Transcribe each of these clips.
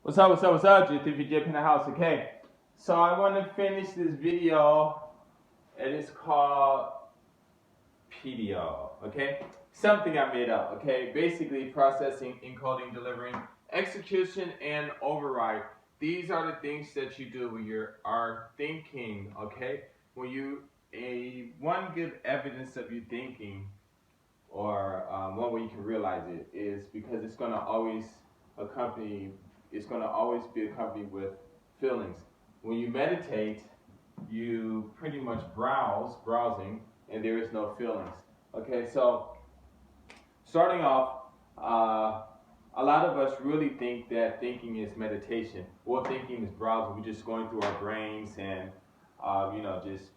What's up? G3PJ in the house, okay? So I want to finish this video, and it's called P.E.D.E.O, okay? Something I made up, okay? Basically, processing, encoding, delivering, execution, and override. These are the things that you do when you are thinking, okay? When you, one good evidence of you thinking, or one way you can realize it, is because accompany it's going to always be accompanied with feelings. When you meditate, you pretty much browsing, and there is no feelings. Okay, so starting off, a lot of us really think that thinking is meditation. Well, thinking is browsing. We're just going through our brains and just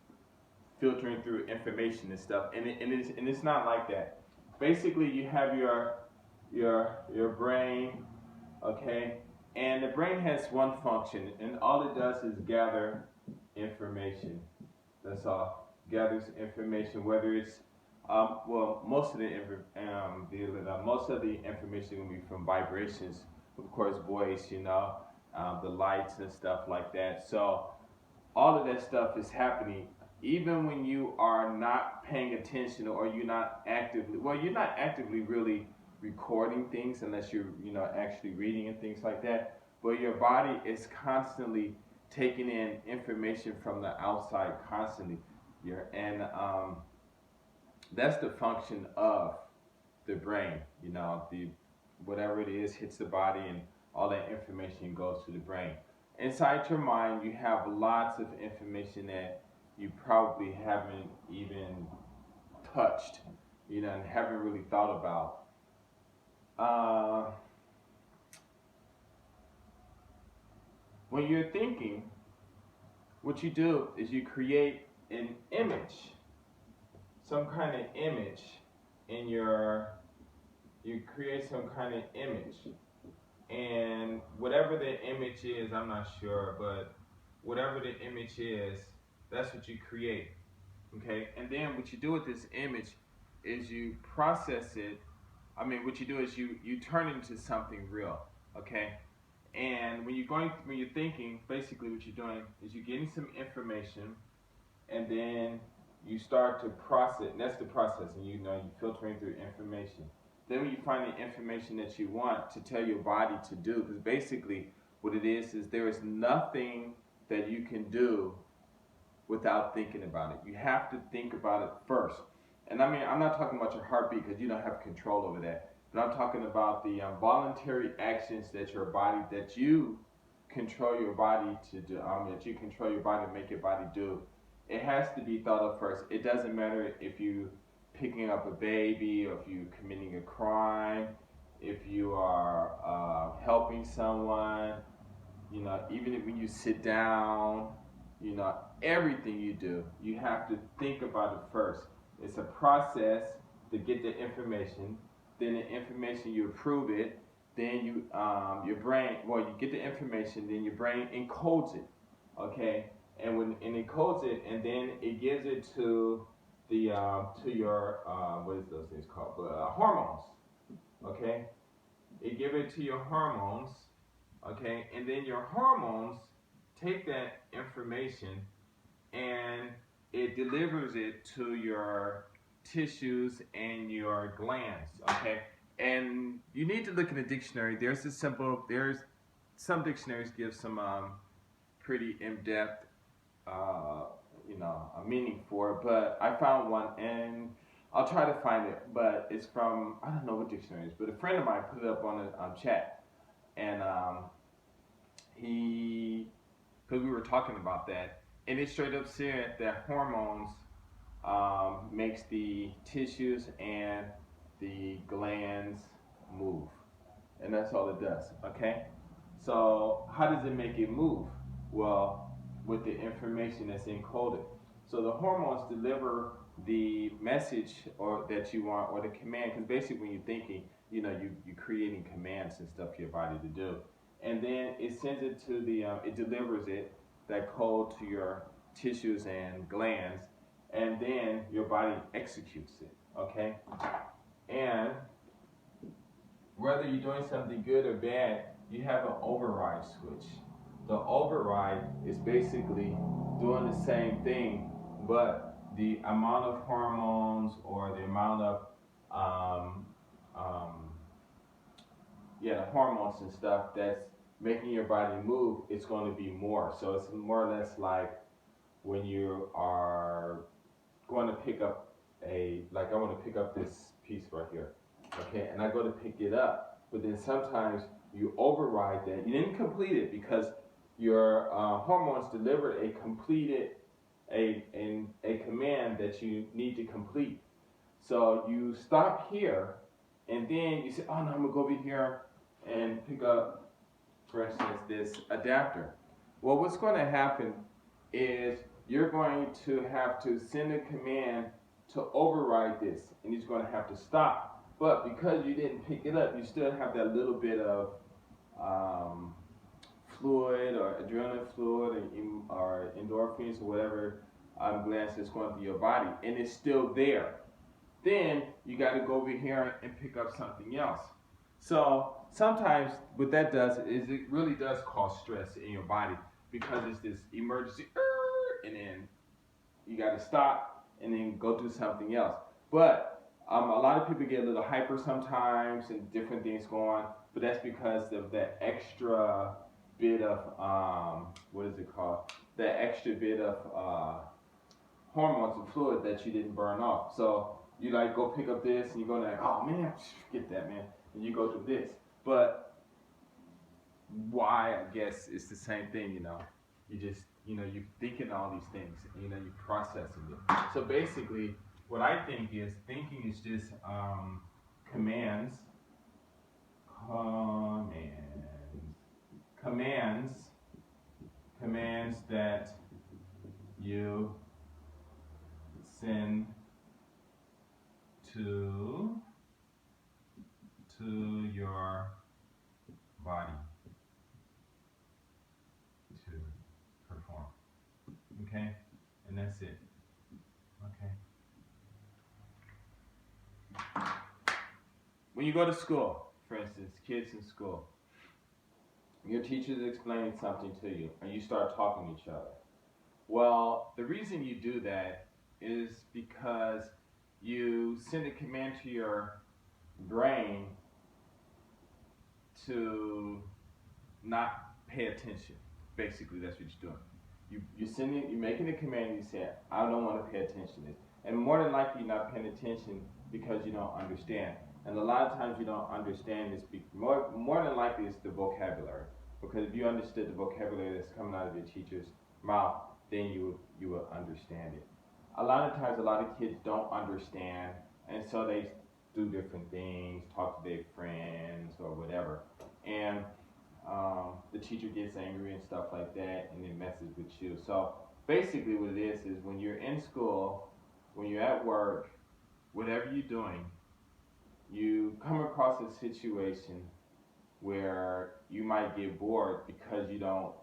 filtering through information and stuff, and it's not like that. Basically, you have your brain, okay, and the brain has one function, and all it does is gather information. That's all. Gathers information, whether it's most of most of the information will be from vibrations, of course, voice, the lights and stuff like that. So all of that stuff is happening even when you are not paying attention, or you're not actively really recording things unless you're actually reading and things like that, but your body is constantly taking in information from the outside constantly. And that's the function of the brain. The whatever it is hits the body, and all that information goes to the brain. Inside your mind, you have lots of information that you probably haven't even touched, and haven't really thought about. Uh, when you're thinking, what you do is you create an image, some kind of image in your, you create some kind of image. And whatever the image is, I'm not sure, but whatever the image is, that's what you create. Okay? And then what you do with this image is you process it. What you do is you turn it into something real. Okay? And when you're thinking, basically what you're doing is you're getting some information, and then you start to process, and that's the process, and you're filtering through information. Then when you find the information that you want to tell your body to do, because basically what it is there is nothing that you can do without thinking about it. You have to think about it first. And I'm not talking about your heartbeat, because you don't have control over that. But I'm talking about the voluntary actions that you control your body to do, that you control your body to make your body do. It has to be thought of first. It doesn't matter if you picking up a baby, or if you're committing a crime, if you are helping someone, even if when you sit down, everything you do, you have to think about it first. It's a process to get the information. Then the information, you approve it. Then your brain, you get the information. Then your brain encodes it, okay. And when it encodes it, and then it gives it to to your what is those things called? Hormones, okay. It gives it to your hormones, okay, and then your hormones take that information, and it delivers it to your tissues and your glands, okay. And you need to look in the dictionary. There's some dictionaries give some pretty in-depth a meaning for it, but I found one, and I'll try to find it, but it's from, I don't know what dictionary it is, but a friend of mine put it up on a chat, and because we were talking about that, and it straight up said that hormones makes the tissues and the glands move, and that's all it does, okay? So how does it make it move? Well, with the information that's encoded. So the hormones deliver the message or that you want, or the command, because basically when you're thinking, you're creating commands and stuff for your body to do. And then it sends it to it delivers that code to your tissues and glands, and then your body executes it, okay? And whether you're doing something good or bad, you have an override switch. The override is basically doing the same thing, but the amount of hormones or the amount of um, um, yeah, the hormones and stuff that's making your body move, it's going to be more. So it's more or less like when you are going to pick up like I want to pick up this piece right here, okay, and I go to pick it up, but then sometimes you override that. You didn't complete it because your hormones delivered a completed a command that you need to complete. So you stop here, and then you say, oh no, I'm gonna go over here and pick up, for instance, this adapter. Well, what's going to happen is you're going to have to send a command to override this, and it's going to have to stop. But because you didn't pick it up, you still have that little bit of um, fluid or adrenaline fluid or endorphins or whatever glands that's going through your body, and it's still there. Then you got to go over here and pick up something else. So sometimes what that does is it really does cause stress in your body because it's this emergency, and then you got to stop and then go do something else. But a lot of people get a little hyper sometimes and different things go on, but that's because of that extra bit of what is it called? That extra bit of hormones and fluid that you didn't burn off. So you like go pick up this and you go like, oh man, get that man, and you go through this. But why? I guess it's the same thing, you know. You just, you know, you're thinking all these things, and, you know, you're processing it. So basically, what I think is thinking is just commands, commands, commands that you send to your body to perform. Okay? And that's it. Okay? When you go to school, for instance, kids in school, your teacher's explaining something to you, and you start talking to each other. Well, the reason you do that is because you send a command to your brain to not pay attention. Basically, that's what you're doing. You're making a command. You say, I don't want to pay attention to this, and more than likely, you're not paying attention because you don't understand. And a lot of times, you don't understand this. More than likely, it's the vocabulary. Because if you understood the vocabulary that's coming out of your teacher's mouth, then you will understand it. A lot of times, a lot of kids don't understand, and so they do different things, talk to their friends or whatever, and the teacher gets angry and stuff like that, and then messes with you. So basically, what it is when you're in school, when you're at work, whatever you're doing, you come across a situation where you might get bored because you don't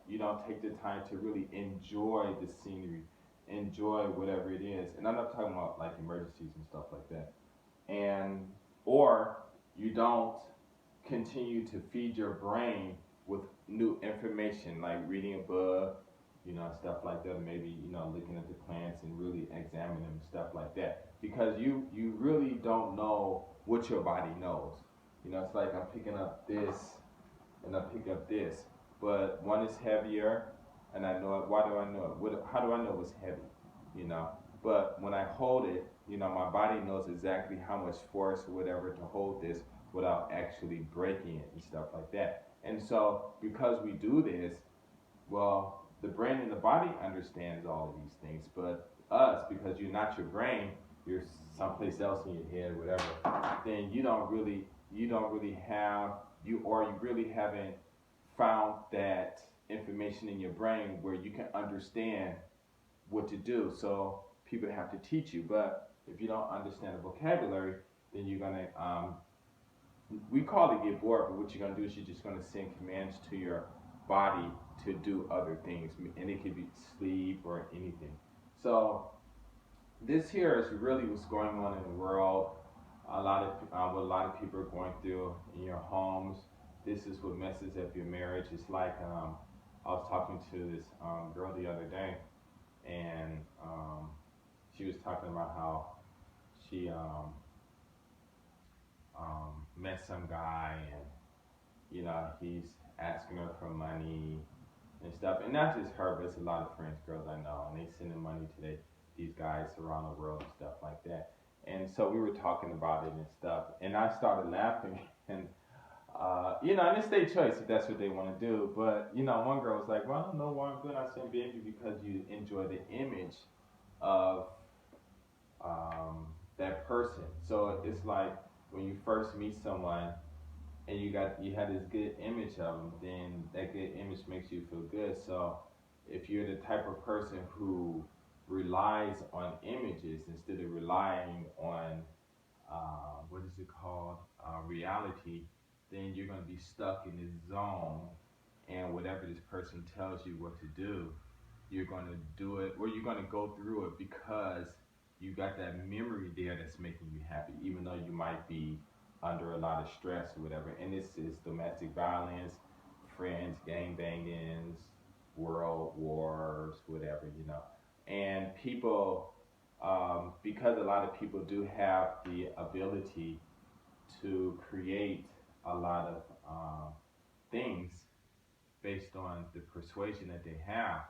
take the time to really enjoy the scenery, enjoy whatever it is. And I'm not talking about like emergencies and stuff like that. And or you don't continue to feed your brain with new information like reading a book, you know, stuff like that, or maybe, you know, looking at the plants and really examining them, stuff like that. Because you really don't know what your body knows. You know, it's like I'm picking up this and I pick up this, but one is heavier, and I know it. Why do I know it? How do I know it's heavy? You know, but when I hold it, you know, my body knows exactly how much force or whatever to hold this without actually breaking it and stuff like that. And so, because we do this, well, the brain and the body understands all of these things, but us, because you're not your brain, you're someplace else in your head or whatever, then you don't really have, you really haven't found that information in your brain where you can understand what to do. So people have to teach you, but if you don't understand the vocabulary, then you're gonna, we call it get bored, but what you're gonna do is you're just gonna send commands to your body to do other things, and it could be sleep or anything. So this here is really what's going on in the world. What a lot of people are going through in your homes. this is what messes up your marriage. It's like I was talking to this girl the other day, and she was talking about how she met some guy, and he's asking her for money and stuff, and not just her, but it's a lot of friends, girls I know, and they sending money to these guys around the world and stuff like that. And so we were talking about it and stuff, and I started laughing, and and it's their choice if that's what they want to do. But one girl was like, "Well, I don't know why I'm good." I said, "Baby, because you enjoy the image of that person." So it's like when you first meet someone and you had this good image of them, then that good image makes you feel good. So if you're the type of person who relies on images instead of relying on what is it called, reality, then you're going to be stuck in this zone, and whatever this person tells you what to do, you're going to do it, or you're going to go through it because you got that memory there that's making you happy, even though you might be under a lot of stress or whatever. And this is domestic violence, friends, gang bangings, world wars, whatever. And people, because a lot of people do have the ability to create a lot of things based on the persuasion that they have,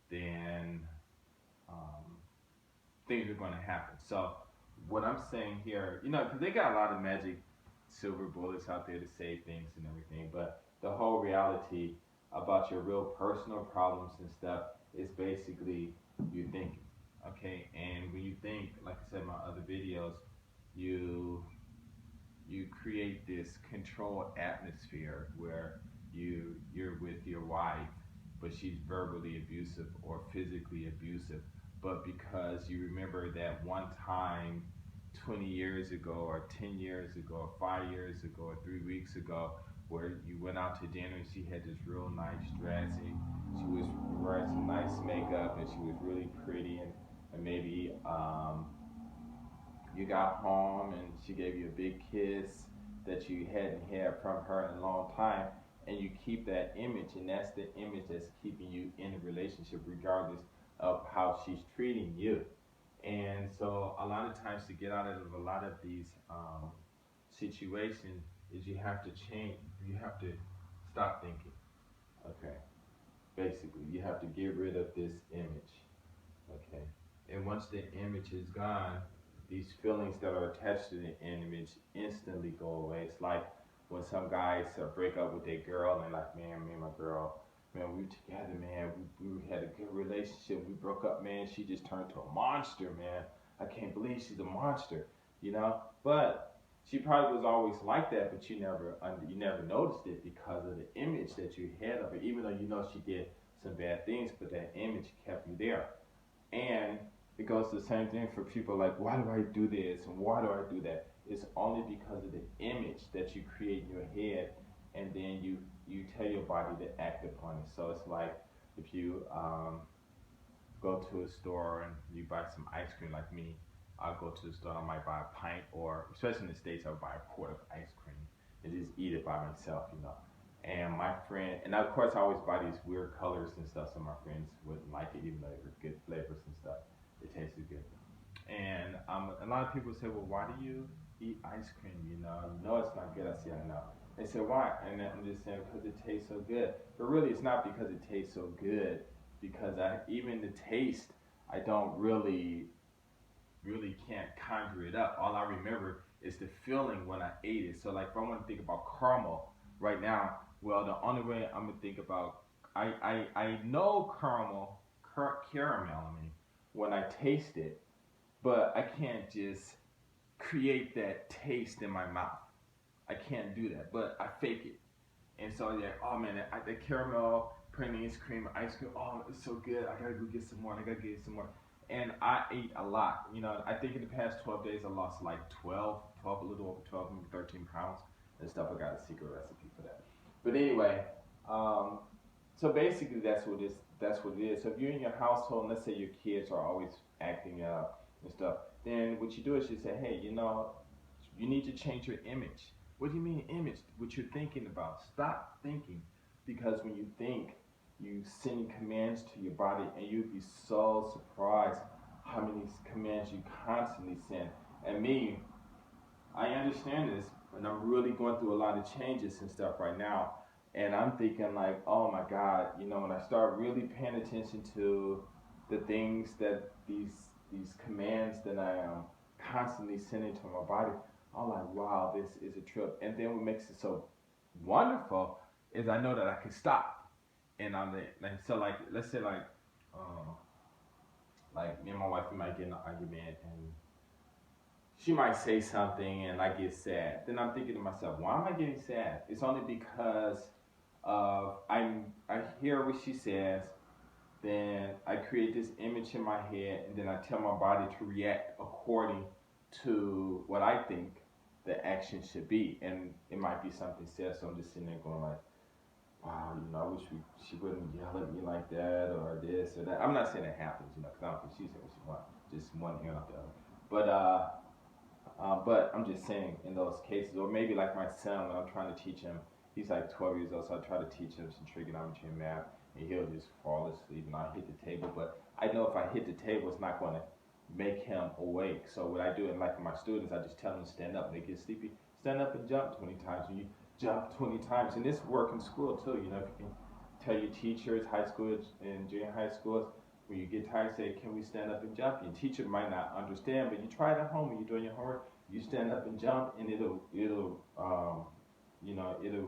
then um, things are going to happen. So what I'm saying here, because they got a lot of magic silver bullets out there to save things and everything, but the whole reality about your real personal problems and stuff is basically you thinking. Okay, and when you think, like I said in my other videos, you you create this controlled atmosphere where you're with your wife, but she's verbally abusive or physically abusive, but because you remember that one time 20 years ago or 10 years ago or 5 years ago or 3 weeks ago where you went out to dinner and she had this real nice dress and she was wearing some nice makeup and she was really pretty, and maybe you got home and she gave you a big kiss that you hadn't had from her in a long time, and you keep that image, and that's the image that's keeping you in a relationship regardless of how she's treating you. And so a lot of times to get out of a lot of these situations is you have to change, you have to stop thinking. Okay, basically you have to get rid of this image. Okay. And once the image is gone, these feelings that are attached to the image instantly go away. It's like when some guys break up with their girl and like, man, me and my girl, man, we were together, man. We had a good relationship. We broke up, man. She just turned to a monster, man. I can't believe she's a monster. But she probably was always like that, but you never noticed it because of the image that you had of her. Even though she did some bad things, but that image kept you there. And it goes the same thing for people like, why do I do this and why do I do that? It's only because of the image that you create in your head, and then you tell your body to act upon it. So it's like if you go to a store and you buy some ice cream, like me, I'll go to the store, I might buy a pint, or especially in the States, I'll buy a quart of ice cream and just eat it by myself. And my friend, and of course I always buy these weird colors and stuff so my friends wouldn't like it, even though they were good flavors and stuff. It tasted good. And a lot of people say, well, why do you eat ice cream? It's not good. I say, I know. They say, why? And I'm just saying, because it tastes so good. But really, it's not because it tastes so good, because even the taste, I don't really can't conjure it up. All I remember is the feeling when I ate it. So like if I want to think about caramel right now, well, the only way I'm gonna think about, I know caramel, when I taste it, but I can't just create that taste in my mouth. I can't do that, but I fake it. And so yeah, oh man, the caramel praline cream, ice cream, oh, it's so good. I gotta go get some more. I gotta get some more. And I ate a lot. I think in the past 12 days I lost like 12, a little over 12, maybe 13 pounds and stuff. I got a secret recipe for that. But anyway, so basically that's what it is. So if you're in your household, and let's say your kids are always acting up and stuff, then what you do is you say, hey, you need to change your image. What do you mean image? What you're thinking about. Stop thinking. Because when you think, you send commands to your body, and you'd be so surprised how many commands you constantly send. And me, I understand this, and I'm really going through a lot of changes and stuff right now. And I'm thinking like, oh my God, when I start really paying attention to the things that these commands that I am constantly sending to my body, I'm like, wow, this is a trip. And then what makes it so wonderful is I know that I can stop. And I'm like, so like, let's say uh, like me and my wife, we might get in an argument, and she might say something and I get sad. Then I'm thinking to myself, why am I getting sad? It's only because I hear what she says, then I create this image in my head, and then I tell my body to react according to what I think the action should be. And it might be something said, so I'm just sitting there going like, wow, I wish she wouldn't yell at me like that or this or that. I'm not saying it happens, because I don't think she's saying what she wants, just one ear out the other. But I'm just saying in those cases, or maybe like my son, when I'm trying to teach him, he's like 12 years old, so I try to teach him some trigonometry and math, and he'll just fall asleep and I hit the table. But I know if I hit the table, it's not going to make him awake. So what I do, and like my students, I just tell them to stand up. When they get sleepy, stand up and jump 20 times. When you jump 20 times, and this work in school too, if you can tell your teachers, high school and junior high schools, when you get tired, say, can we stand up and jump? Your teacher might not understand, but you try it at home when you're doing your homework. You stand up and jump, and it'll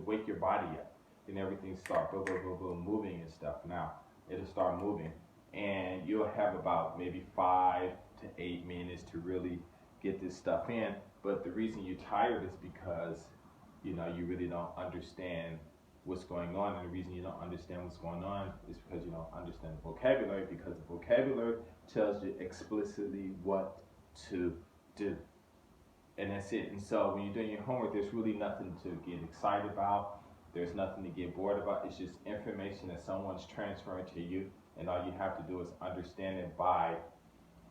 wake your body up, and everything start boom, boom, boom, boom, moving and stuff. Now it'll start moving, and you'll have about maybe 5 to 8 minutes to really get this stuff in. But the reason you're tired is because you really don't understand what's going on, and the reason you don't understand what's going on is because you don't understand the vocabulary, because the vocabulary tells you explicitly what to do, and that's it. And so when you're doing your homework, there's really nothing to get excited about, there's nothing to get bored about. It's just information that someone's transferring to you, and all you have to do is understand it by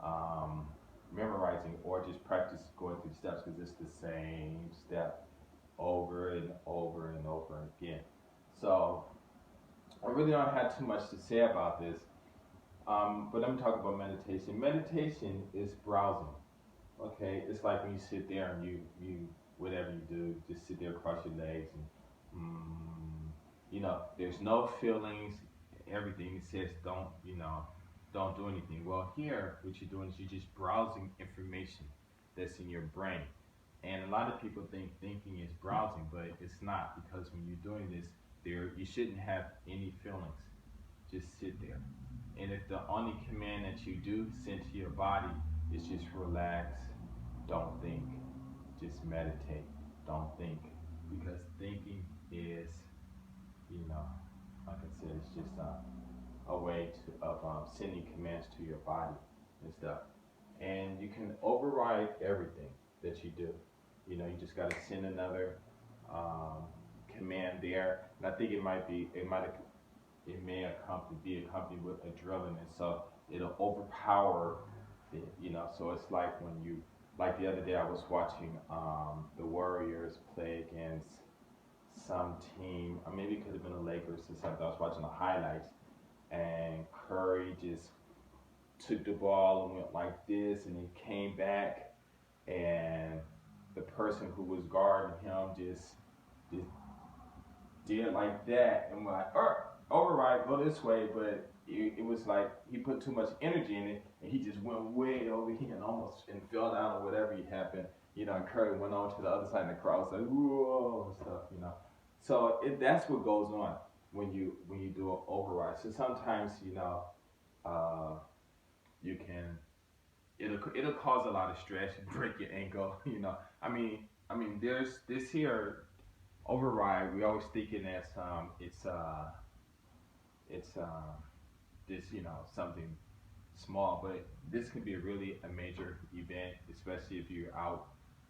um, memorizing, or just practice going through the steps, because it's the same step over and over and over again. So I really don't have too much to say about this, but I'm talking about meditation. Meditation is browsing. Okay, it's like when you sit there and you whatever you do, just sit there, cross your legs, and there's no feelings. Everything says don't do anything. Well, here what you're doing is you're just browsing information that's in your brain. And a lot of people think thinking is browsing, but it's not, because when you're doing this, you shouldn't have any feelings. Just sit there. And if the only command that you do send to your body is just relax, don't think, just meditate, don't think. Because thinking is, like I said, it's just a way of sending commands to your body and stuff. And you can override everything that you do. You just got to send another um, command there. And I think it may be accompanied with adrenaline, so it'll overpower it. So it's like when like the other day I was watching the Warriors play against some team, or maybe it could have been the Lakers or something. I was watching the highlights, and Curry just took the ball and went like this, and he came back, and the person who was guarding him just did like that, and we're like, override, go this way, but it was like he put too much energy in it, and he just went way over here and almost fell down or whatever happened, and Curry went on to the other side, and the crowd was like, whoa, and stuff. So that's what goes on when you do an override. So sometimes, uh, you can it'll cause a lot of stress, break your ankle. There's this here override. We always thinking that it's this something small, but this can be really a major event, especially if you're out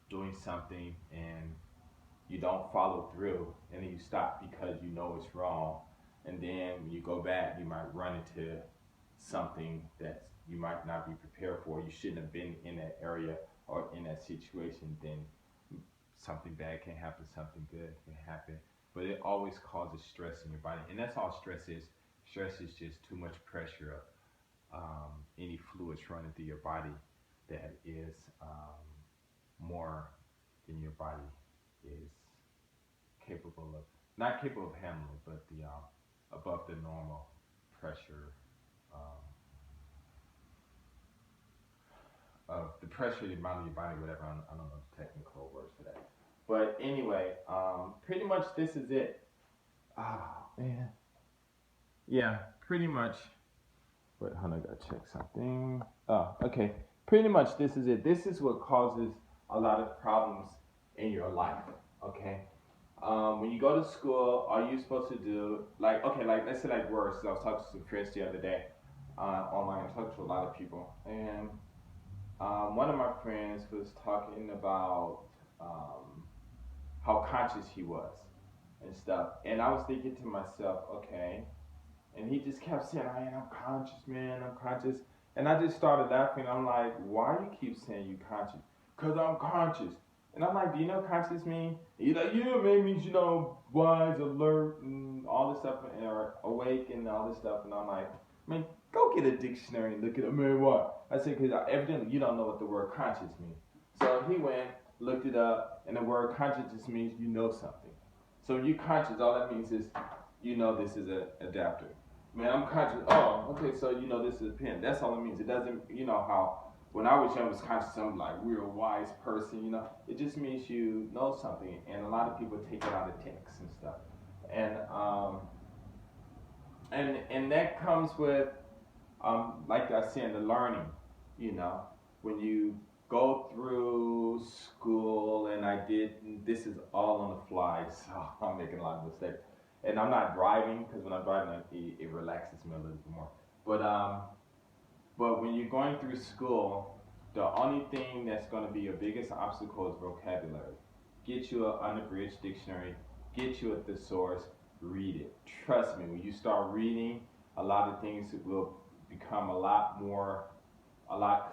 doing something and you don't follow through, and then you stop because you know it's wrong, and then when you go back, you might run into something that you might not be prepared for. You shouldn't have been in that area or in that situation. Then something bad can happen, something good can happen, but it always causes stress in your body, and that's all stress is. Stress is just too much pressure of any fluids running through your body that is more than your body is capable of, not capable of handling, but the above the normal pressure um, of the pressure amount of your body, whatever. I don't know the technical words for that. But anyway, pretty much this is it. Ah, man. Yeah, pretty much. Wait, hold on, I gotta check something. Oh, okay. Pretty much this is it. This is what causes a lot of problems in your life. Okay. When you go to school, are you supposed to do like okay, like let's say like words. I was talking to some friends the other day online. I was talking to a lot of people, and one of my friends was talking about um, how conscious he was and stuff. And I was thinking to myself, okay. And he just kept saying, I am conscious, man, I'm conscious. And I just started laughing. I'm like, why do you keep saying you conscious? Because I'm conscious. And I'm like, do you know what conscious mean? He's like, yeah, man, it means, wise, alert, and all this stuff, or awake, and all this stuff. And I'm like, man, go get a dictionary and look at it. Man, what? I said, because evidently you don't know what the word conscious means. So he went, looked it up, and the word conscious just means you know something. So when you're conscious, all that means is you know this is an adapter. Man, I'm conscious. Oh, okay, so you know this is a pen. That's all it means. It doesn't, how when I was young, I was conscious. I'm like, we're a wise person. It just means you know something. And a lot of people take it out of text and stuff. And and that comes with like I said, the learning. You know, when you go through school, and I did. This is all on the fly, so I'm making a lot of mistakes. And I'm not driving because when I'm driving, it relaxes me a little bit more. But but when you're going through school, the only thing that's going to be your biggest obstacle is vocabulary. Get you an unabridged dictionary. Get you a thesaurus. Read it. Trust me, when you start reading, a lot of things will become a lot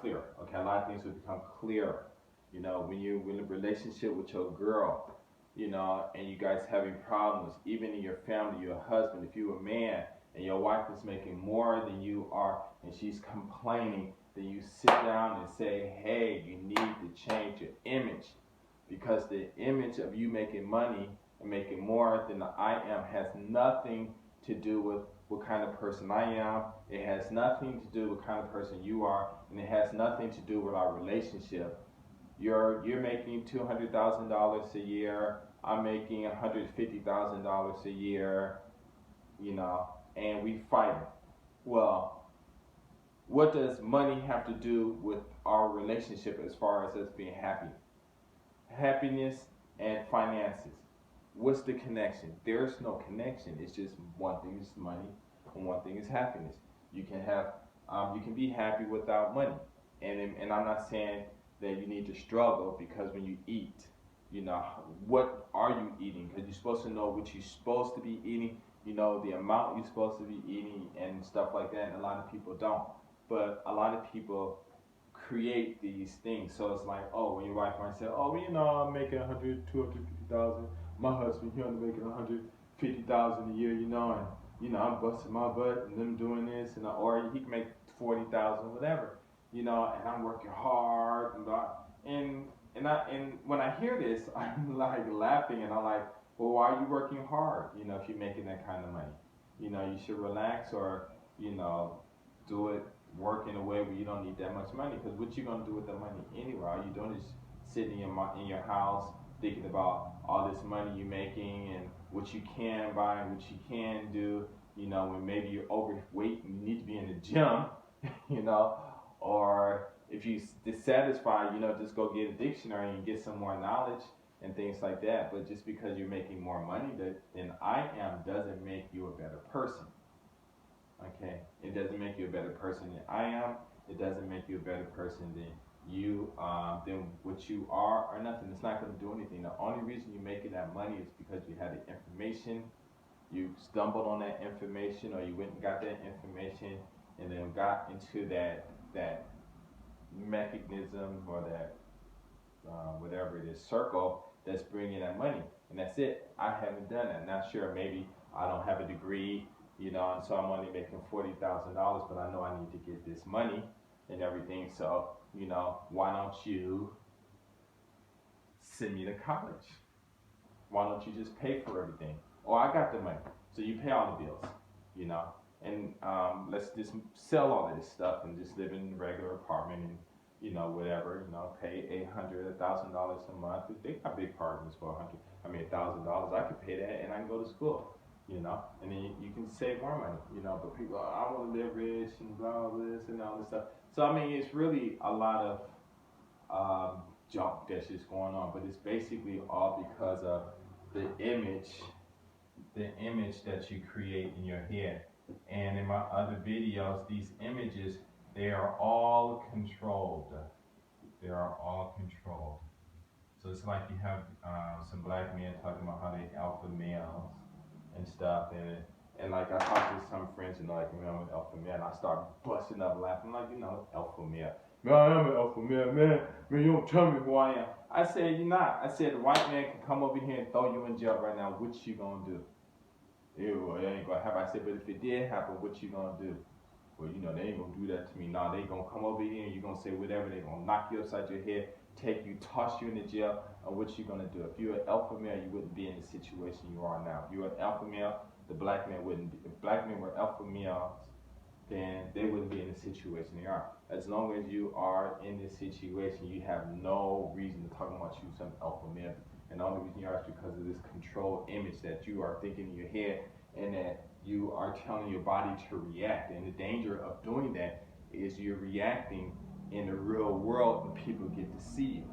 clearer. Okay, a lot of things will become clearer. When you're in a relationship with your girl, and you guys having problems, even in your family, your husband, if you're a man and your wife is making more than you are and she's complaining, then you sit down and say, hey, you need to change your image, because the image of you making money and making more than I am has nothing to do with what kind of person I am. It has nothing to do with what kind of person you are, and it has nothing to do with our relationship. You're making $200,000 a year. I'm making $150,000 a year. And we fight. Well, what does money have to do with our relationship as far as us being happy? Happiness and finances. What's the connection? There's no connection. It's just one thing is money and one thing is happiness. You can be happy without money, and I'm not saying that you need to struggle, because when you eat, what are you eating? Because you're supposed to know what you're supposed to be eating. The amount you're supposed to be eating and stuff like that. And a lot of people don't, but a lot of people create these things. So it's like, oh, when your wife might say, oh, I'm making 250,000. My husband, he only making 150,000 a year, and I'm busting my butt and them doing this, or he can make 40,000, whatever, and I'm working hard, and when I hear this, I'm like laughing, and I'm like, well, why are you working hard? If you're making that kind of money, you should relax, or do it, work in a way where you don't need that much money. Because what you gonna do with the money anyway? All you doing is sitting in your house thinking about all this money you're making and what you can buy and what you can do. When maybe you're overweight and you need to be in the gym, or if you're dissatisfied, just go get a dictionary and get some more knowledge and things like that. But just because you're making more money than I am doesn't make you a better person. Okay, it doesn't make you a better person than I am. It doesn't make you a better person than what you are, or nothing. It's not going to do anything. The only reason you're making that money is because you had the information, you stumbled on that information, or you went and got that information, and then got into that mechanism, or that whatever it is, circle that's bringing that money, and that's it. I haven't done that. Not sure, maybe I don't have a degree, you know, and so I'm only making $40,000, but I know I need to get this money and everything. So, you know, why don't you send me to college? Why don't you just pay for everything? Oh, I got the money, so you pay all the bills, you know, and let's just sell all of this stuff and just live in a regular apartment and, you know, whatever, you know, pay $800, $1,000 a month. They got big apartments for $1,000. I could pay that and I can go to school, you know, and then you can save more money, you know. But people, I want to live rich and blah, blah, this and all this stuff. So I mean, it's really a lot of junk that's just going on, but it's basically all because of the image that you create in your head. And in my other videos, these images, they are all controlled. They are all controlled. So it's like you have some black men talking about how they alpha males and stuff, and like I talk to some friends and like, I'm an alpha male, and I start busting up laughing like, you know, alpha male. Man, I am an alpha male, man. Man, you don't tell me who I am. I said, you're not. I said, the white man can come over here and throw you in jail right now. What you gonna do? Ew, it ain't gonna happen. I said, but if it did happen, what you gonna do? Well, you know, they ain't gonna do that to me. Nah, they gonna come over here and you gonna say whatever. They gonna knock you upside your head, take you, toss you in the jail. And what you gonna do? If you're an alpha male, you wouldn't be in the situation you are now. If you're an alpha male, the black man wouldn't be. If black men were alpha males, then they wouldn't be in the situation they are. As long as you are in this situation, you have no reason to talk about you some alpha male. And the only reason you are is because of this controlled image that you are thinking in your head, and that you are telling your body to react. And the danger of doing that is you're reacting in the real world, and people get to see you.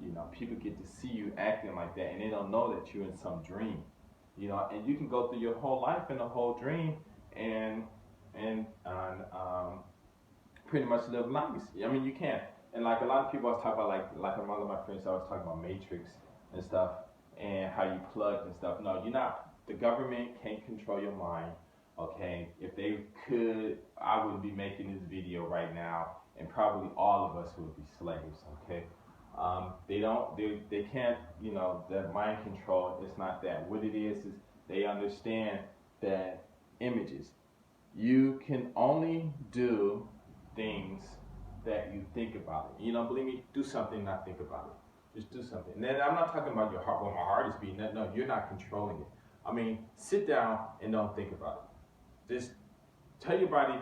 You know, people get to see you acting like that, and they don't know that you're in some dream. You know, and you can go through your whole life in a whole dream and pretty much live nice. I mean, you can. And like a lot of people always talk about, like one of my friends always talking about Matrix and stuff, and how you plug and stuff. No, you're not. The government can't control your mind. Okay, if they could, I wouldn't be making this video right now, and probably all of us would be slaves. Okay, they don't. They can't. You know, the mind control. It's not that. What it is they understand that images. You can only do things that you think about it. You don't believe me? Do something, not think about it. Just do something. And then I'm not talking about your heart, when my heart is beating. No, you're not controlling it. I mean, sit down and don't think about it. Just tell your body,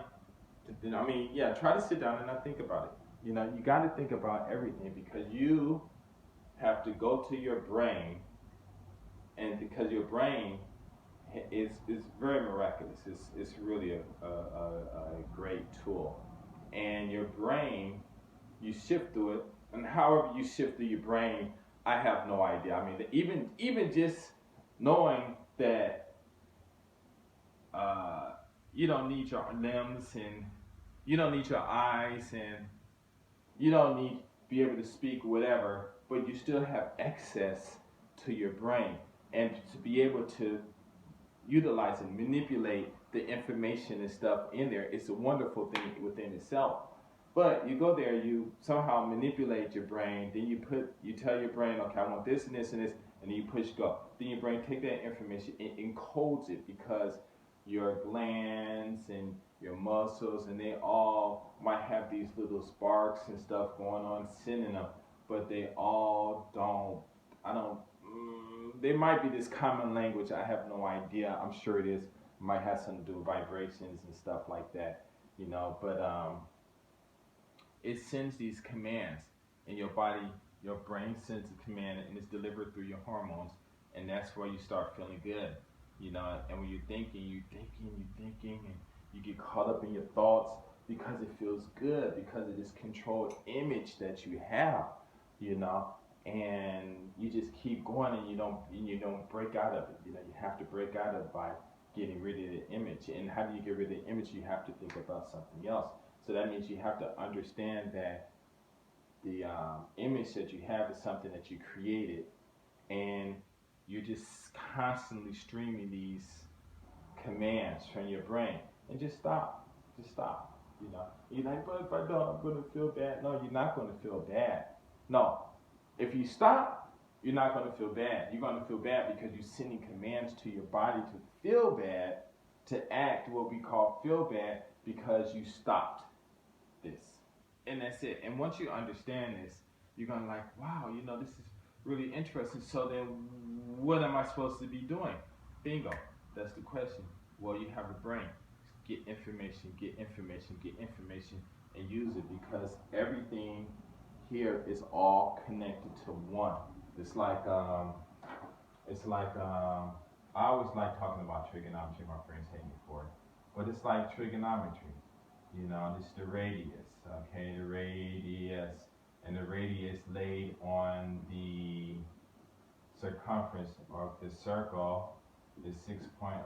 try to sit down and not think about it. You know, you got to think about everything, because you have to go to your brain, and because your brain is very miraculous. It's really a great tool. And your brain, you shift through it, and however you shift through your brain, I have no idea. I mean, even just knowing that you don't need your limbs, and you don't need your eyes, and you don't need to be able to speak whatever, but you still have access to your brain, and to be able to utilize and manipulate the information and stuff in there. It's a wonderful thing within itself. But you go there, you somehow manipulate your brain, then you tell your brain, okay, I want this and this and this, and then you push go. Then your brain take that information and encodes it, because your glands and your muscles, and they all might have these little sparks and stuff going on, sending them, but they all there might be this common language. I have no idea. I'm sure it is. It might have something to do with vibrations and stuff like that, you know. But it sends these commands in your body. Your brain sends a command, and it's delivered through your hormones, and that's where you start feeling good, you know. And when you're thinking, and you get caught up in your thoughts because it feels good, because of this controlled image that you have, you know. And you just keep going, and you don't break out of it. You know, you have to break out of it by getting rid of the image. And how do you get rid of the image? You have to think about something else. So that means you have to understand that the image that you have is something that you created, and you're just constantly streaming these commands from your brain. And just stop. You know, you're like, but I'm going to feel bad. No, you're not going to feel bad. No. If you stop, you're not going to feel bad. You're going to feel bad because you're sending commands to your body to feel bad, to act what we call feel bad, because you stopped this. And that's it. And once you understand this, you're going to like, wow, this is really interesting. So then what am I supposed to be doing? Bingo. That's the question. Well, you have a brain. Get information, get information, get information, and use it, because everything here is all connected to one. It's like I always like talking about trigonometry. My friends hate me for it, but it's like trigonometry. This is the radius. Okay, the radius, and the radius laid on the circumference of the circle is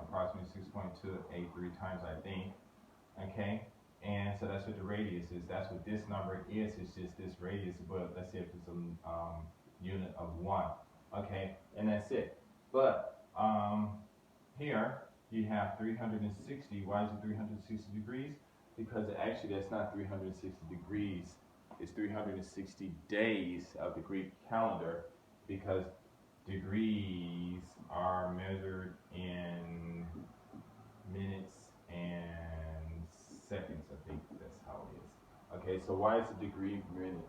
approximately 6.283 times, I think. Okay, and so that's what the radius is. That's what this number is. It's just this radius, but let's say if it's a unit of 1. Okay, and that's it. But here you have 360. Why is it 360 degrees? Because actually that's not 360 degrees. It's 360 days of the Greek calendar, because degrees are measured in minutes and seconds. I think that's how it is. Okay, so why is a degree minutes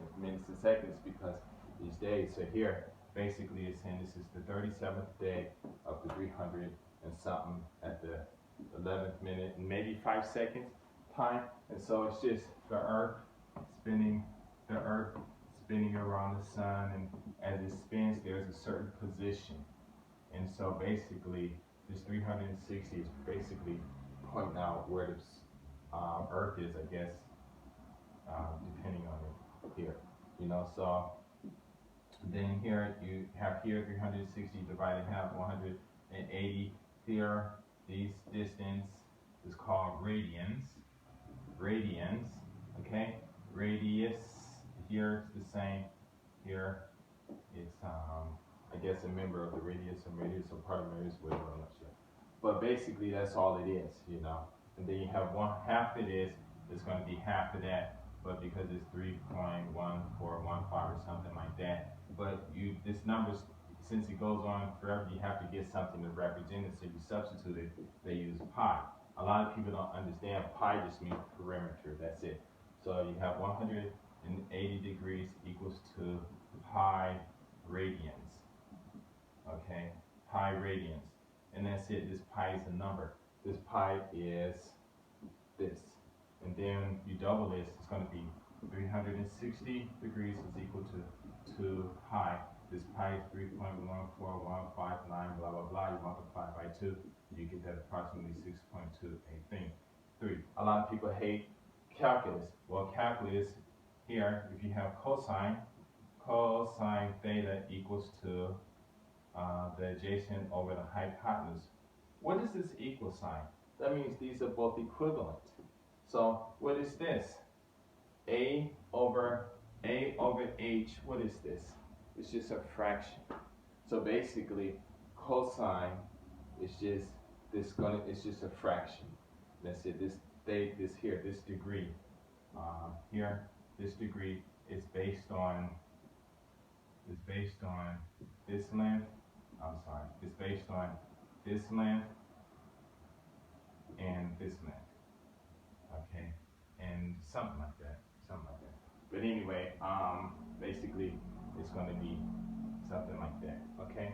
and seconds? Because each day. So here, basically, it's saying this is the 37th day of the 300 and something at the 11th minute and maybe 5 seconds time. And so it's just the Earth spinning around the sun, and as it spins, there's a certain position. And so basically, this 360 is basically pointing out where the Earth is, I guess, depending on it here. So then here you have 360 divided in half, 180. Here, this distance is called radians. Okay? Radius, here it's the same. Here it's, I guess, a member of the radius or part of the radius, whatever, I'm not sure. But basically, that's all it is, And then you have half of this, it's going to be half of that, but because it's 3.1415 or something like that. But this number, since it goes on forever, you have to get something to represent it, so you substitute it. They use pi. A lot of people don't understand pi just means perimeter. That's it. So you have 180 degrees equals to pi radians. Okay, pi radians. And that's it. This pi is a number. This pi is this. And then you double this, it's going to be 360 degrees is equal to 2 pi. This pi is 3.14159, blah, blah, blah. You multiply by 2, you get that approximately 6.283. A lot of people hate calculus. Well, calculus, here, if you have cosine theta equals to the adjacent over the hypotenuse. What is this equal sign? That means these are both equivalent. So what is this? A over H, what is this? It's just a fraction. So basically, cosine is just it's just a fraction. That's it. This degree here, this degree is based on this length. It's based on this length and this length. Okay, and something like that. But anyway, basically, it's going to be something like that. Okay,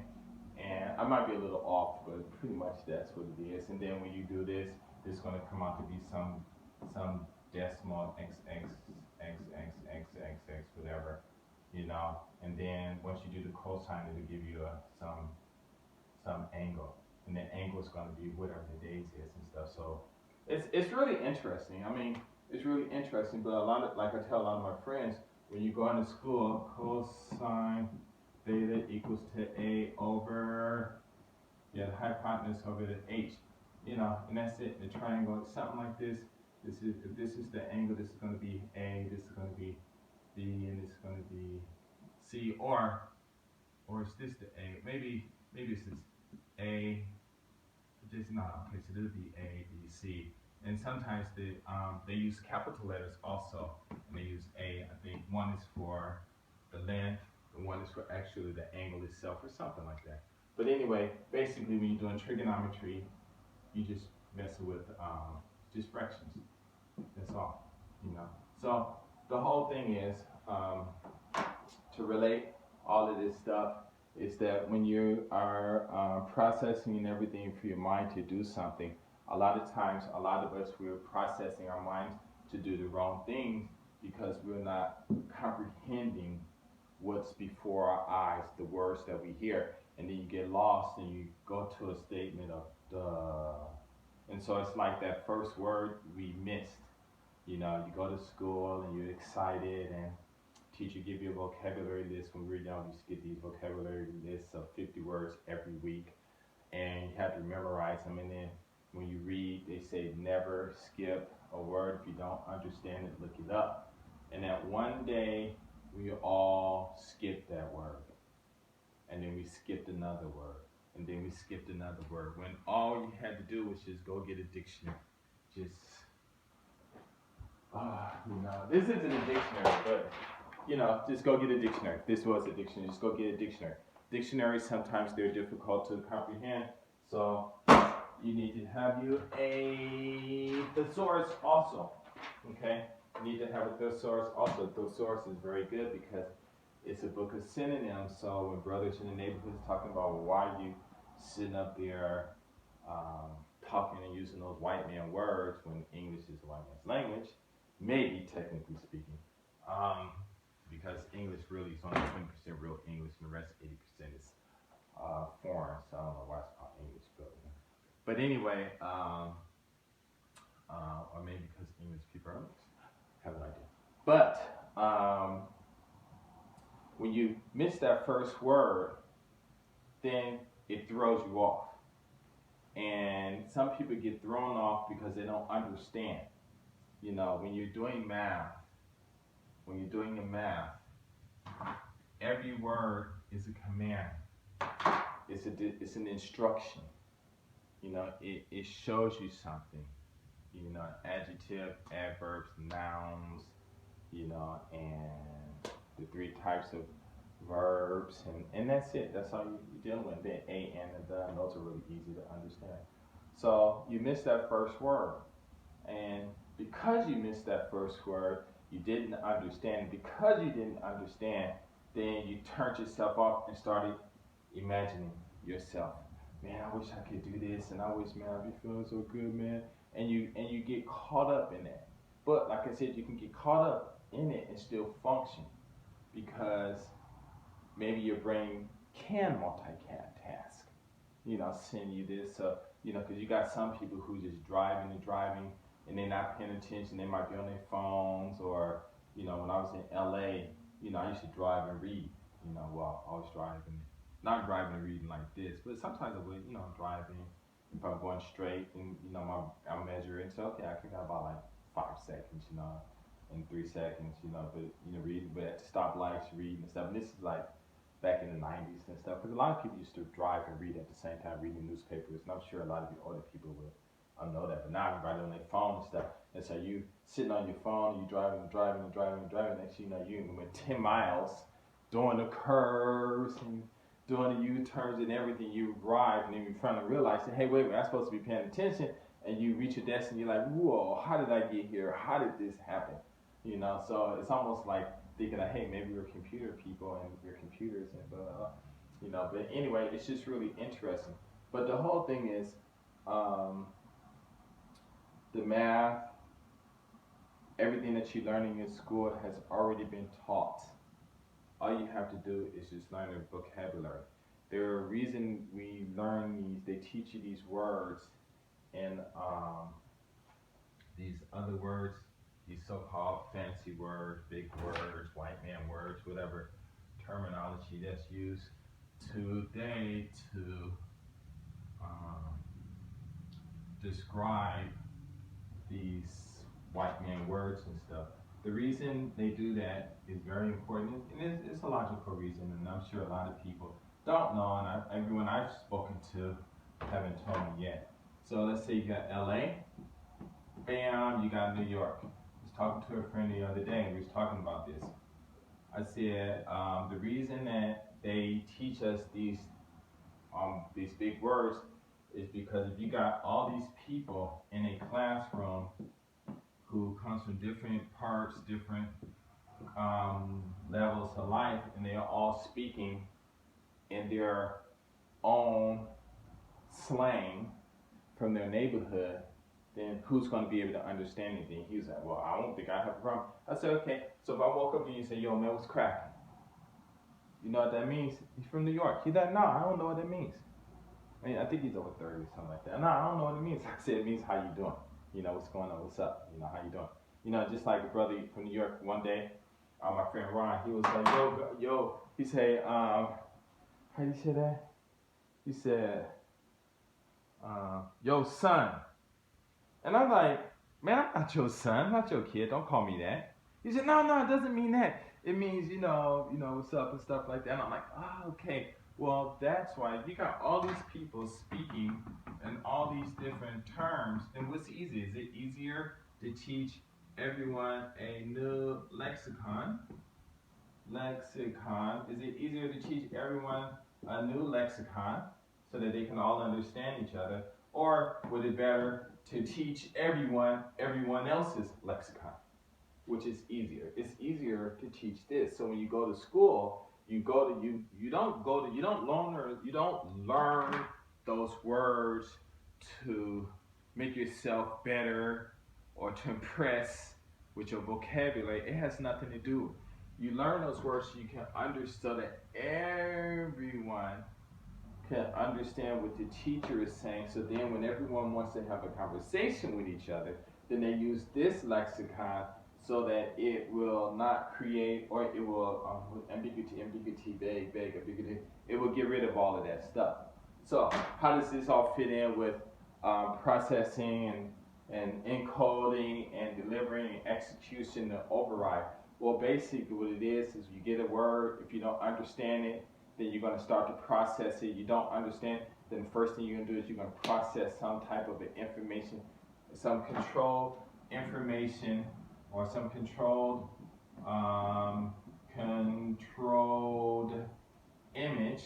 and I might be a little off, but pretty much that's what it is. And then when you do this, it's going to come out to be some decimal x, whatever, And then once you do the cosine, it'll give you some angle, and that angle is going to be whatever the days is and stuff. So it's really interesting. I mean, it's really interesting. But like I tell a lot of my friends, when you go into school, cosine theta equals to a over the hypotenuse over the h, and that's it. The triangle, something like this. If this is the angle, this is going to be A, this is going to be B, and this is going to be C, or is this the A? Maybe this is A. It's not. Okay, so this would be A, B, C. And sometimes they use capital letters also, and they use A. I think one is for the length, and one is for actually the angle itself or something like that. But anyway, basically when you're doing trigonometry, you just messing with just fractions. That's all, you know. So the whole thing is to relate all of this stuff is that when you are processing and everything for your mind to do something, a lot of times, a lot of us, we're processing our minds to do the wrong things because we're not comprehending what's before our eyes, the words that we hear, and then you get lost and you go to a statement of duh. And so it's like that first word we missed. You know, you go to school and you're excited and teacher give you a vocabulary list. When we were young, we used to get these vocabulary lists of 50 words every week, and you have to memorize them. And then when you read, they say never skip a word. If you don't understand it, look it up. And that one day, we all skipped that word. And then we skipped another word. And then we skipped another word. When all you had to do was just go get a dictionary. Just, you know, this isn't a dictionary, but you know, just go get a dictionary. This was a dictionary. Just go get a dictionary. Dictionaries, sometimes they're difficult to comprehend. So you need to have you a thesaurus also. Okay? You need to have a thesaurus also. Thesaurus is very good because it's a book of synonyms. So when brothers in the neighborhood is talking about why you sitting up there talking and using those white man words when English is the white man's language, maybe technically speaking. Because English really is only 20% real English and the rest 80% is foreign, so I don't know why it's called English, but anyway, or maybe because English people are mixed, I have no idea. But when you miss that first word, then it throws you off. And some people get thrown off because they don't understand. You know, when you're doing math, every word is a command. It's an instruction. You know, it shows you something. You know, adjective, adverbs, nouns, you know, and the three types of verbs, and that's it. That's all you're dealing with. Then a, and the, and those are really easy to understand. So you missed that first word. And because you missed that first word, you didn't understand. Because you didn't understand, then you turned yourself off and started imagining yourself. Man, I wish I could do this, and I wish, man, I'd be feeling so good, man. And you get caught up in that. But like I said, you can get caught up in it and still function because maybe your brain can multitask. You know, send you this, you know, because you got some people who just driving and they're not paying attention. They might be on their phones, or you know, when I was in LA, you know, I used to drive and read. You know, well, I was driving, not driving and reading like this, but sometimes I would, you know, driving. If I'm going straight, and you know, I measure it. So okay, I can got about like 5 seconds, you know, and 3 seconds, you know, but you know, reading, but at the stoplights, reading and stuff. And this is like back in the 90s and stuff, because a lot of people used to drive and read at the same time, reading newspapers, and I'm sure a lot of you older people will know that, but now everybody on their phone and stuff, and so you sitting on your phone, you driving, next thing you know, you went 10 miles, doing the curves, and doing the U-turns and everything, you arrive, and then you're trying to realize, hey, wait a minute, I'm supposed to be paying attention, and you reach your destination, you're like, whoa, how did I get here, how did this happen, you know, so it's almost like thinking that, hey, maybe we're computer people and we're computers and blah, blah, blah. You know, but anyway, it's just really interesting. But the whole thing is, the math, everything that you're learning in school has already been taught. All you have to do is just learn the vocabulary. There are reason we learn these, they teach you these words and these other words, these so-called fancy words, big words, white man words, whatever terminology that's used today to describe these white man words and stuff. The reason they do that is very important, and it's a logical reason, and I'm sure a lot of people don't know, and everyone I've spoken to haven't told me yet. So let's say you got LA, bam, you got New York. I was talking to a friend the other day, and we was talking about this. I said the reason that they teach us these big words is because if you got all these people in a classroom who comes from different parts, different levels of life, and they are all speaking in their own slang from their neighborhood, then who's going to be able to understand anything? He was like, well, I don't think I have a problem. I said, okay, so if I walk up to you and say, yo, man, what's cracking? You know what that means? He's from New York. He's like, no, I don't know what that means. I mean, I think he's over 30 or something like that. No, I don't know what it means. I said, it means how you doing. You know, what's going on, what's up? You know, how you doing? You know, just like a brother from New York one day, my friend Ron, he was like, yo, he said, how do you say that? He said, yo, son. And I'm like, man, I'm not your son, I'm not your kid. Don't call me that. He said, no, it doesn't mean that. It means, what's up and stuff like that. And I'm like, okay. Well, that's why if you got all these people speaking in all these different terms, then what's easy? Is it easier to teach everyone a new lexicon? Is it easier to teach everyone a new lexicon so that they can all understand each other? Or would it better to teach everyone else's lexicon, which is easier? It's easier to teach this. So when you go to school, you don't learn those words to make yourself better or to impress with your vocabulary. It has nothing to do. You learn those words so you can understand, so that everyone can understand what the teacher is saying. So then when everyone wants to have a conversation with each other, then they use this lexicon so that it will not create, or it will ambiguity, it will get rid of all of that stuff. So how does this all fit in with processing and encoding and delivering and execution and override? Well, basically what it is you get a word, if you don't understand it, then you're going to start to process it. You don't understand, then the first thing you're going to do is you're going to process some type of information, some controlled information, or some controlled image.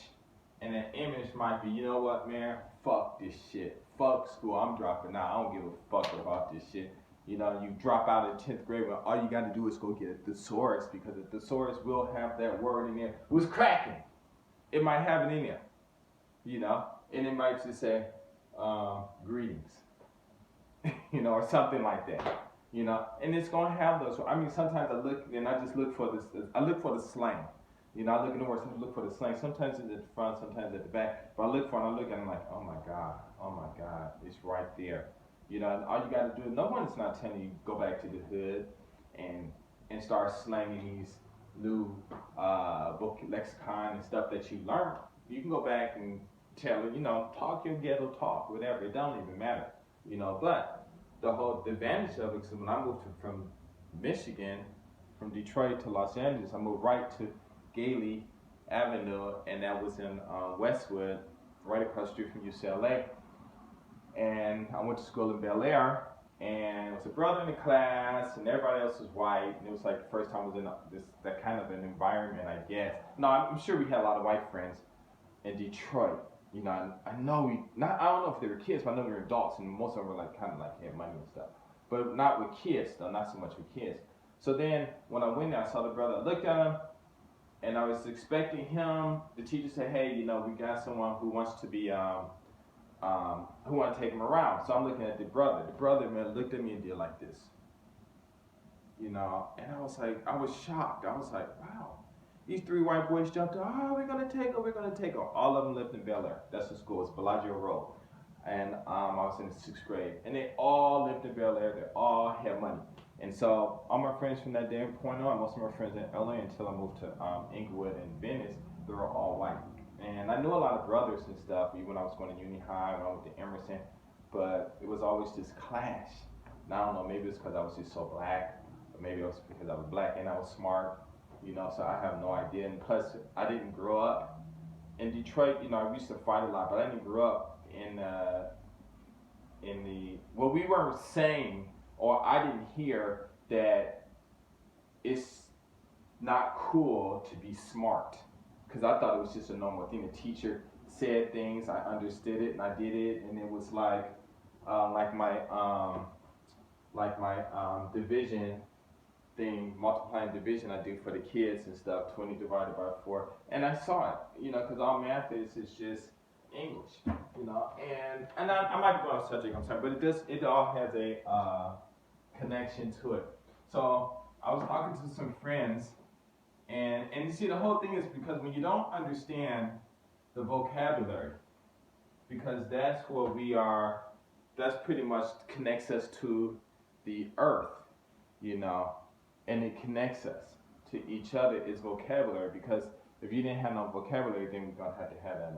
And that image might be, you know what, man, fuck this shit. Fuck school, I'm dropping out. I don't give a fuck about this shit. You know, you drop out of 10th grade, when all you got to do is go get a thesaurus, because the thesaurus will have that word in there. It was cracking. It might have it in there, you know, and it might just say, greetings, you know, or something like that, you know, and it's going to have those. I mean, sometimes I look and I just look for I look for the slang, you know, I look in the words and look for the slang. Sometimes it's at the front, sometimes at the back, but I look for it and I look and I'm like, oh my God, it's right there, you know, and all you got to do, no one's not telling you go back to the hood and start slanging these new book lexicon and stuff that you learned. You can go back and tell it, you know, talk your ghetto talk, whatever. It don't even matter, you know. But the advantage of it is when I moved from Michigan, from Detroit to Los Angeles, I moved right to Gailey Avenue, and that was in Westwood, right across the street from UCLA. And I went to school in Bel Air, and it was a brother in the class, and everybody else was white, and it was like the first time I was in that kind of an environment, I guess. No, I'm sure we had a lot of white friends in Detroit. You know, I know I don't know if they were kids, but I know they were adults, and most of them were like kind of like had money and stuff, but not with kids, though, not so much with kids. So then when I went there, I saw the brother. I looked at him, and I was expecting him. The teacher said, "Hey, you know, we got someone who wants to be who want to take him around." So I'm looking at the brother. The brother, man, looked at me and did like this, you know, and I was like, I was shocked. I was like, wow. These three white boys jumped up. Oh, we're gonna take her. All of them lived in Bel Air. That's the school. It's Bellagio Road. And I was in the 6th grade, and they all lived in Bel Air. They all had money. And so all my friends from that day point on, most of my friends in LA until I moved to Inglewood and Venice, they were all white. And I knew a lot of brothers and stuff, even when I was going to Uni High, when I went to Emerson, but it was always this clash. And I don't know, maybe it's because I was just so black, or maybe it was because I was black and I was smart, you know, so I have no idea. And plus, I didn't grow up in Detroit. You know, I used to fight a lot, but I didn't grow up in well, we weren't saying, or I didn't hear that it's not cool to be smart, because I thought it was just a normal thing. The teacher said things, I understood it, and I did it, and it was like my division thing, multiplying division I do for the kids and stuff, 20 divided by 4. And I saw it, because all math is just English, and I might be going off subject, I'm sorry, but it all has a connection to it. So I was talking to some friends, and you see, the whole thing is because when you don't understand the vocabulary, because that's what we are, that's pretty much connects us to the earth, you know, and it connects us to each other is vocabulary. Because if you didn't have no vocabulary, then we're gonna have to have that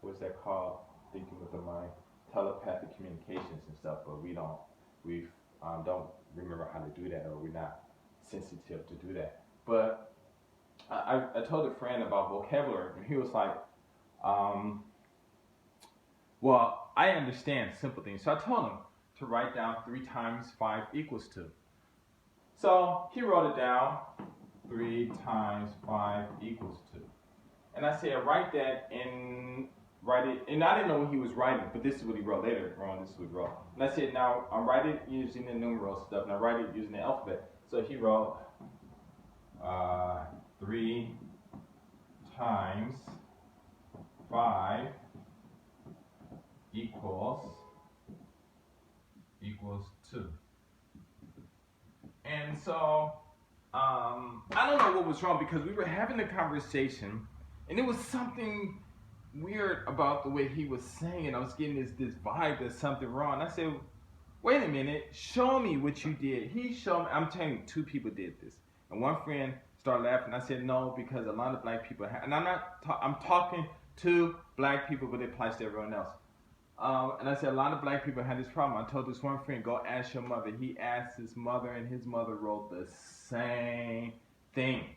what's that called? Thinking with the mind, telepathic communications and stuff. But we don't remember how to do that, or we're not sensitive to do that. But I told a friend about vocabulary, and he was like, well, I understand simple things. So I told him to write down 3 times 5 equals 2. So he wrote it down, 3 times 5 equals 2. And I said, write it, and I didn't know what he was writing, but this is what he wrote later on, this is what he wrote. And I said, now I write it using the numeral stuff, and I write it using the alphabet. So he wrote 3 times 5 equals 2. And so I don't know what was wrong, because we were having a conversation, and it was something weird about the way he was saying it. I was getting this vibe that something wrong. I said, wait a minute, show me what you did. He showed me. I'm telling you, 2 people did this, and one friend started laughing. I said, no, because a lot of black people have, and I'm talking to black people, but it applies to everyone else. And I said, a lot of black people had this problem. I told this one friend, go ask your mother. He asked his mother, and his mother wrote the same thing.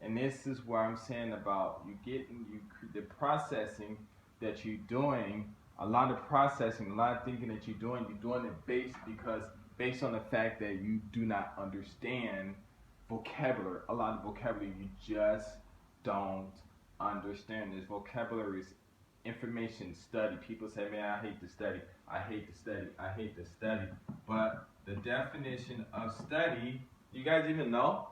And this is where I'm saying about the processing that you're doing, a lot of processing, a lot of thinking that you're doing it based on the fact that you do not understand vocabulary. A lot of vocabulary you just don't understand. This vocabulary is information study. People say, man, I hate to study. I hate to study. I hate to study. But the definition of study, you guys even know?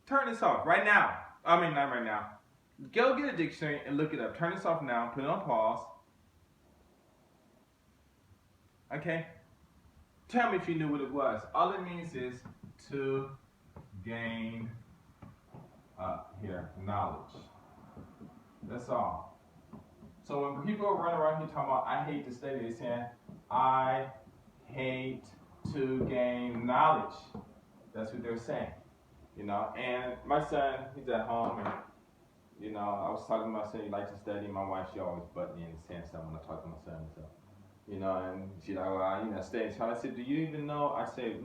Turn this off right now. I mean, not right now. Go get a dictionary and look it up. Turn this off now. Put it on pause. Okay? Tell me if you knew what it was. All it means is to gain knowledge. That's all. So when people run around here talking about I hate to study, they're saying I hate to gain knowledge. That's what they're saying. And my son, he's at home, and I was talking to my son, he likes to study. My wife, she always butt me in and saying something when I talk to my son, so and she's like, well, studying. So I said, do you even know? I said,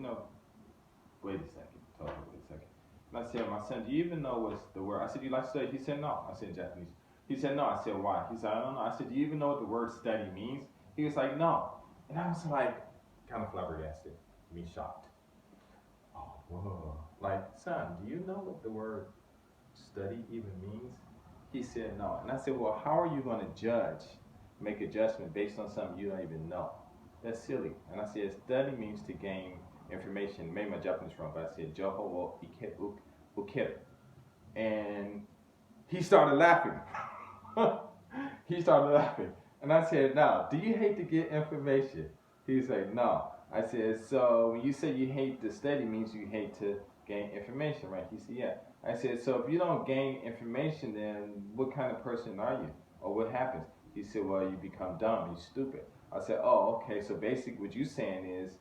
wait a second. Told her, wait a second. And I said, my son, do you even know what's the word? I said, you like to study? He said, no. I said, Japanese. He said, no. I said, why? He said, I don't know. I said, do you even know what the word study means? He was like, no. And I was like, kind of flabbergasted, shocked. Oh, whoa. Like, son, do you know what the word study even means? He said, no. And I said, well, how are you going to make a judgment based on something you don't even know? That's silly. And I said, study means to gain information. Maybe my Japanese wrong, but I said, Joho wo ukeru. And he started laughing. He started laughing. And I said, no, do you hate to get information? He said, no. I said, so when you say you hate to study, means you hate to gain information, right? He said, yeah. I said, so if you don't gain information, then what kind of person are you? Or what happens? He said, well, you become dumb, you're stupid. I said, oh, okay, so basically what you're saying is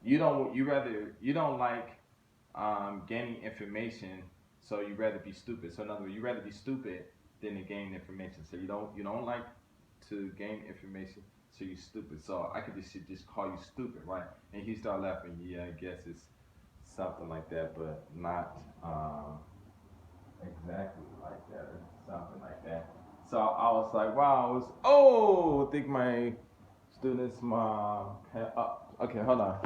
you don't like gaining information, so you rather be stupid. So in other words, you rather be stupid than to gain information. So you don't like to gain information, so you're stupid. So I could just call you stupid, right? And he started laughing. Yeah, I guess it's something like that, but not exactly like that, or something like that. So I was like, wow, I think my students' mom. Okay, hold on.